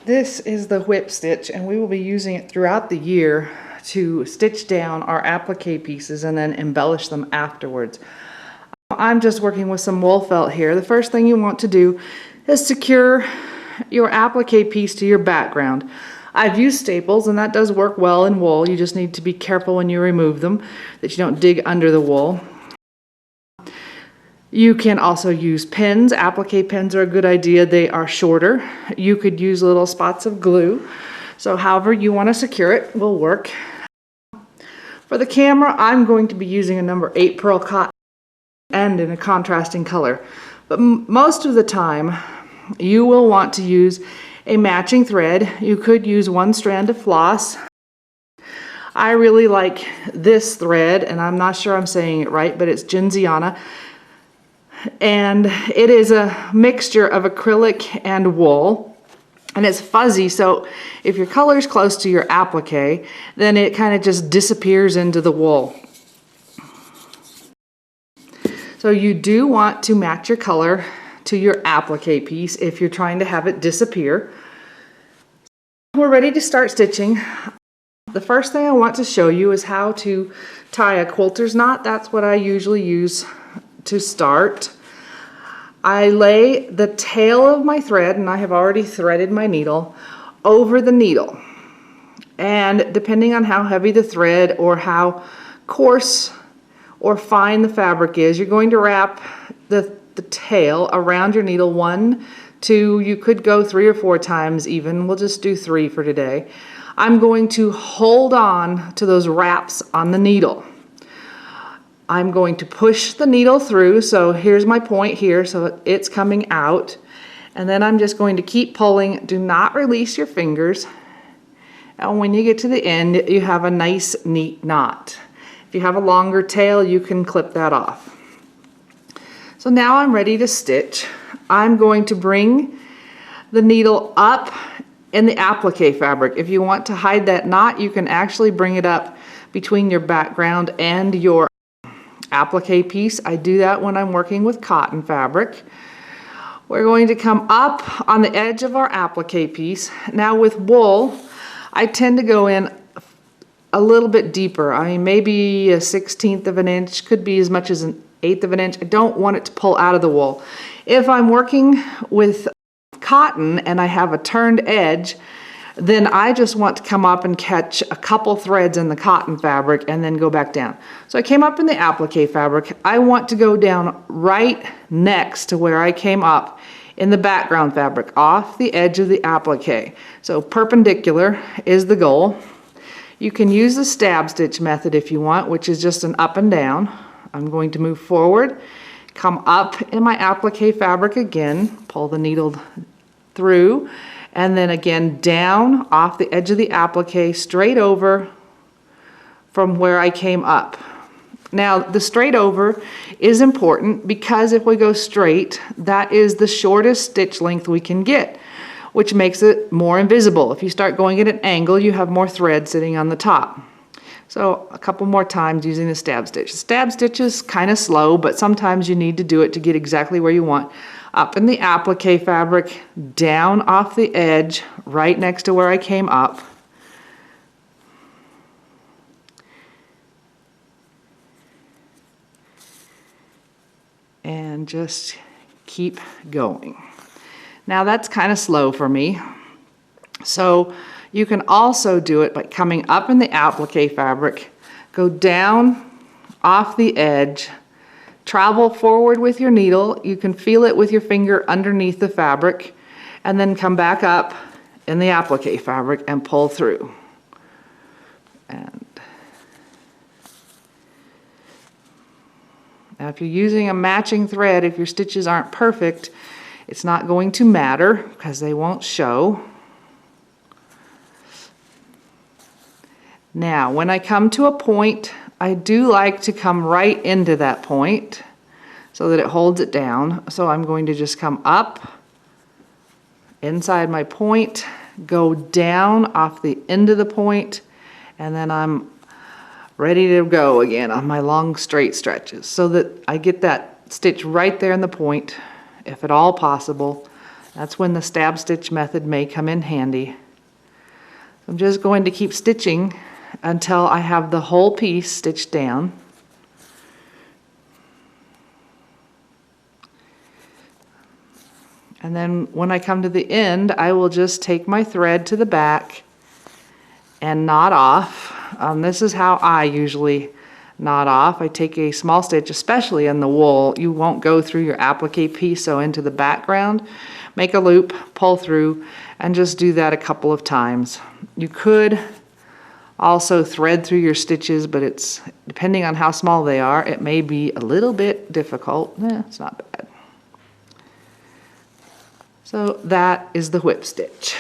This is the whip stitch, and we will be using it throughout the year to stitch down our applique pieces and then embellish them afterwards. I'm just working with some wool felt here. The first thing you want to do is secure your applique piece to your background. I've used staples, and that does work well in wool. You just need to be careful when you remove them that you don't dig under the wool. You can also use pins. Applique pins are a good idea. They are shorter. You could use little spots of glue. So however you want to secure it will work. For the camera, I'm going to be using a number 8 pearl cotton and in a contrasting color. But most of the time, you will want to use a matching thread. You could use one strand of floss. I really like this thread, and I'm not sure I'm saying it right, but it's Genziana. And it is a mixture of acrylic and wool, and it's fuzzy, so if your color is close to your applique, then it kind of just disappears into the wool. So you do want to match your color to your applique piece if you're trying to have it disappear. We're ready to start stitching. The first thing I want to show you is how to tie a quilter's knot. That's what I usually use to start. I lay the tail of my thread, and I have already threaded my needle, over the needle. And depending on how heavy the thread or how coarse or fine the fabric is, you're going to wrap the tail around your needle 1, 2, you could go 3 or 4 times even. We'll just do 3 for today. I'm going to hold on to those wraps on the needle. I'm going to push the needle through, so here's my point here, so it's coming out, and then I'm just going to keep pulling. Do not release your fingers, and when you get to the end, you have a nice neat knot. If you have a longer tail, you can clip that off. So now I'm ready to stitch. I'm going to bring the needle up in the applique fabric. If you want to hide that knot, you can actually bring it up between your background and your applique piece. I do that when I'm working with cotton fabric. We're going to come up on the edge of our applique piece. Now with wool, I tend to go in a little bit deeper. I mean, maybe a 1/16 of an inch, could be as much as an 1/8 of an inch. I don't want it to pull out of the wool. If I'm working with cotton and I have a turned edge, then I just want to come up and catch a couple threads in the cotton fabric and then go back down. So I came up in the applique fabric. I want to go down right next to where I came up in the background fabric, off the edge of the applique. So perpendicular is the goal. You can use the stab stitch method if you want, which is just an up and down. I'm going to move forward, come up in my applique fabric again, pull the needle through, and then again down off the edge of the applique, straight over from where I came up. Now the straight over is important because if we go straight, that is the shortest stitch length we can get, which makes it more invisible. If you start going at an angle, you have more thread sitting on the top. So a couple more times using the stab stitch. The stab stitch is kind of slow, but sometimes you need to do it to get exactly where you want. Up in the applique fabric, down off the edge, right next to where I came up. And just keep going. Now that's kind of slow for me. So you can also do it by coming up in the applique fabric, go down off the edge, travel forward with your needle. You can feel it with your finger underneath the fabric, and then come back up in the applique fabric and pull through. And now if you're using a matching thread, if your stitches aren't perfect, it's not going to matter because they won't show. Now, when I come to a point, I do like to come right into that point so that it holds it down. So I'm going to just come up inside my point, go down off the end of the point, and then I'm ready to go again on my long straight stretches so that I get that stitch right there in the point, if at all possible, That's when the stab stitch method may come in handy. I'm just going to keep stitching until I have the whole piece stitched down. And then when I come to the end, I will just take my thread to the back and knot off. This is how I usually knot off. I take a small stitch, especially in the wool. You won't go through your applique piece, so into the background. Make a loop, pull through, and just do that a couple of times. You could also thread through your stitches, but it's depending on how small they are, it may be a little bit difficult. It's not bad. So that is the whip stitch.